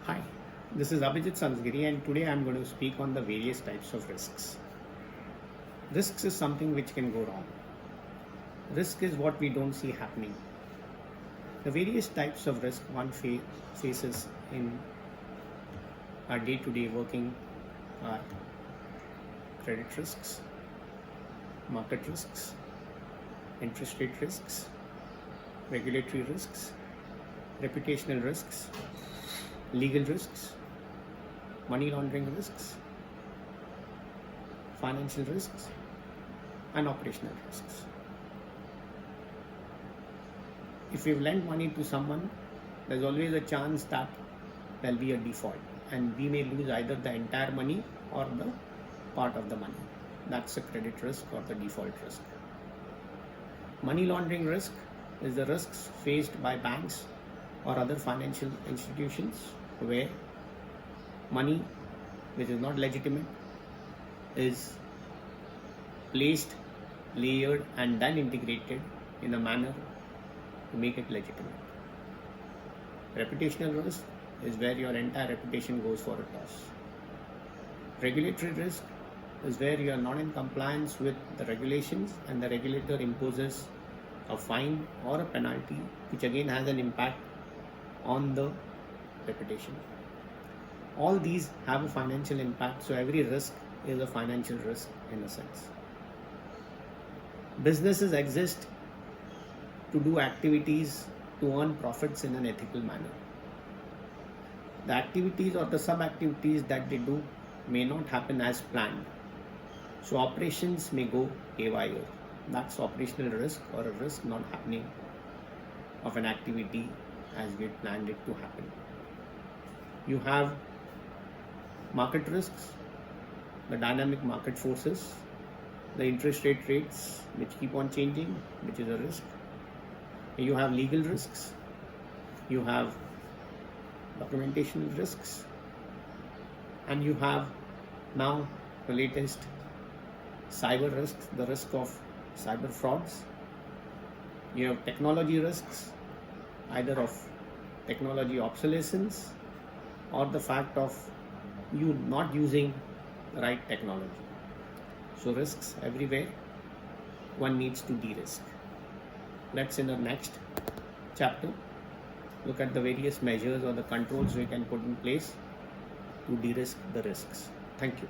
Hi, this is Abhijit Sansgiri, and today I'm going to speak on the various types of risks. Risks is something which can go wrong. Risk is what we don't see happening. The various types of risk one faces in our day-to-day working are credit risks, market risks, interest rate risks, regulatory risks, reputational risks, legal risks, money laundering risks, financial risks, and operational risks. If we've lent money to someone, there's always a chance that there'll be a default and we may lose either the entire money or the part of the money. That's a credit risk or the default risk. Money laundering risk is the risks faced by banks or other financial institutions where money which is not legitimate is placed, layered, and then integrated in a manner to make it legitimate. Reputational risk is where your entire reputation goes for a toss. Regulatory risk is where you are not in compliance with the regulations and the regulator imposes a fine or a penalty, which again has an impact on the reputation. All these have a financial impact, so every risk is a financial risk in a sense. Businesses exist to do activities to earn profits in an ethical manner. The activities or the sub-activities that they do may not happen as planned. So operations may go haywire. That's operational risk or a risk not happening of an activity as we had planned it to happen. You have market risks, the dynamic market forces, the interest rates which keep on changing, which is a risk. You have legal risks, you have documentation risks, and you have now the latest cyber risks, the risk of cyber frauds. You have technology risks, either of technology obsolescence or the fact of you not using the right technology. So risks everywhere, one needs to de-risk. Let's in the next chapter look at the various measures or the controls we can put in place to de-risk the risks. Thank you.